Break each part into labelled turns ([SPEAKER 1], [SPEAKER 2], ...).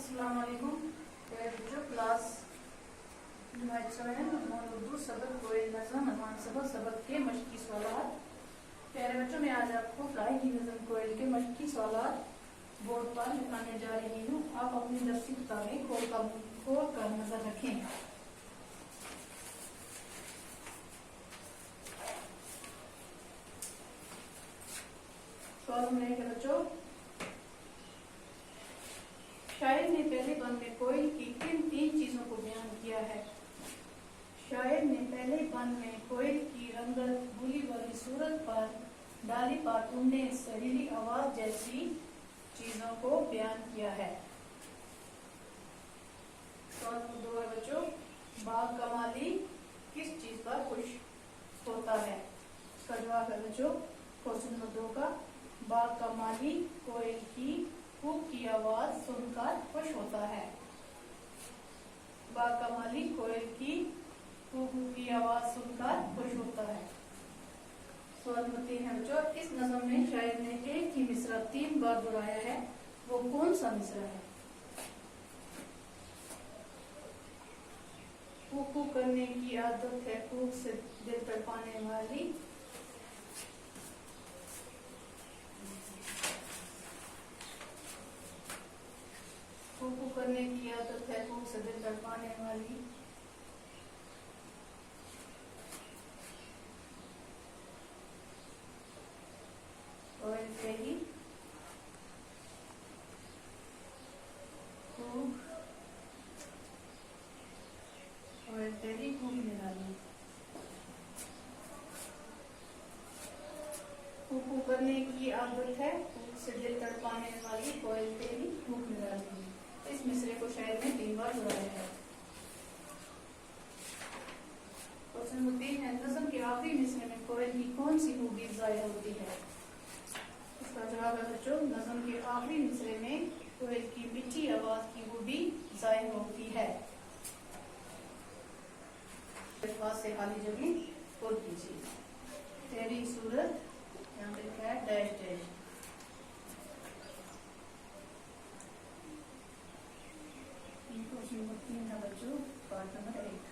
[SPEAKER 1] अस्सलाम वालेकुम। बच्चों क्लास उर्दू सबक कोयल नज़म अमान सबक के मशकी सवाल। प्यारे बच्चों, मैं आज आपको फ्लाई की नज़म कोयल के मशकी सवाल बोर्ड पर लिखाने जा रही हूँ। आप अपनी दर्सी किताबें खोल कर नजर रखें। सवाल में बच्चों, शायर ने पहले बंद में कोयल की किन तीन चीजों को बयान किया है? शायर ने पहले बंद में कोयल की रंगत, भूली वाली सूरत पर, डाली पर उड़ने, सरीली आवाज जैसी चीजों को बयान किया है। सवाल नंबर 2 है बच्चों, बाग का माली किस चीज पर खुश होता है? इसका जवाब है बच्चों क्वेश्चन नंबर 2 का, बाग का माली कोयल की कूक की आवाज सुनकर खुश होता है। बाग का माली कोयल की कूक की आवाज सुनकर खुश होता है। सवाल नंबर 3 है बच्चों, इस नज़म में शायर ने एक ही मिसरा 3 बार दोहराया है, वो कौन सा मिसरा है? कूकू करने की आदत है कूक से दिल तड़पाने वाली, कूकू करने की आदत है कूक से दिल तड़पाने वाली, कोयल तेरी कूक, कोयल तेरी कूक निराली। कूकू करने की आदत है कूक से दिल तड़पाने वाली, कोयल तेरी कूक निराली। इस मिसरे को शायर ने 3 बार दोहराया है। क्वेश्चन नंबर 3 है, नज़म के आखिरी मिसरे में कोयल की कौन सी खूबी जाहिर होती है? इसका जवाब है बच्चों, नज़म के आखिरी मिसरे में कोयल की मीठी आवाज की खूबी जाहिर होती है। से खाली जगह पुर कीजिए। तेरी सूरत, यहाँ पे लिखा है डैश डैश। नंबर 3 है बच्चों पार्ट नंबर 1।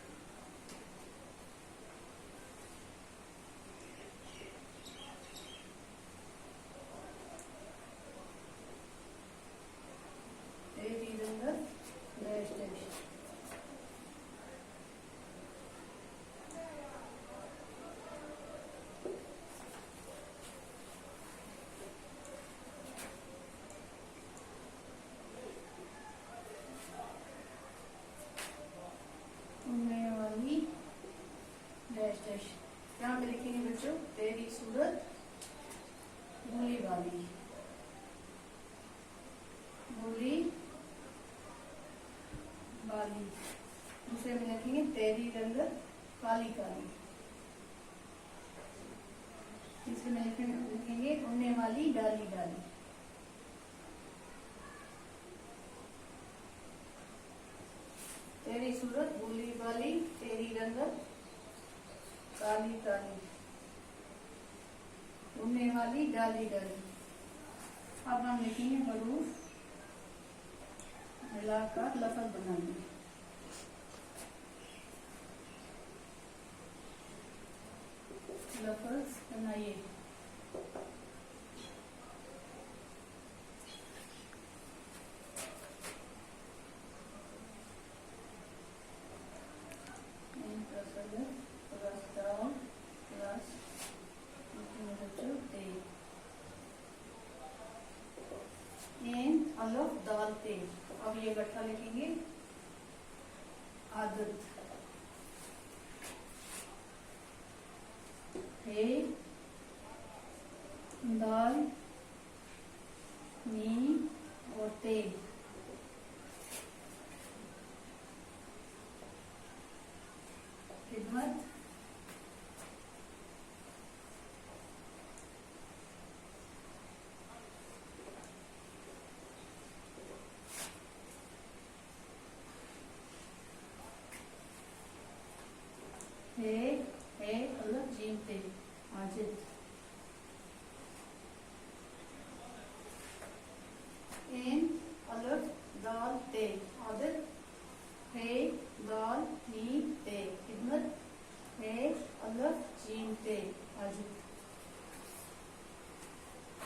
[SPEAKER 1] तेरी रंगत डैश डैश। Dash dash. यहाँ पे लिखेंगे बच्चों तेरी सूरत भूली वाली, भूली वाली। दूसरे में लिखेंगे तेरी रंगत काली काली। तीसरे में लिखेंगे उड़ने वाली डाली डाली। तेरी सूरत भूली वाली, तेरी रंगत काली काली, उड़ने वाली डाली डाली। अब हम लिखेंगे हरूफ मिलाकर लफ्ज बनाएंगे। लफ्ज बनाइए। अलफ दाल तेल। अब ये इकट्ठा लिखेंगे आदत, हे दाल मीम और तेल। खिदमत, है अलग जीम ते आजिद। इन अलग दाल ते आजू।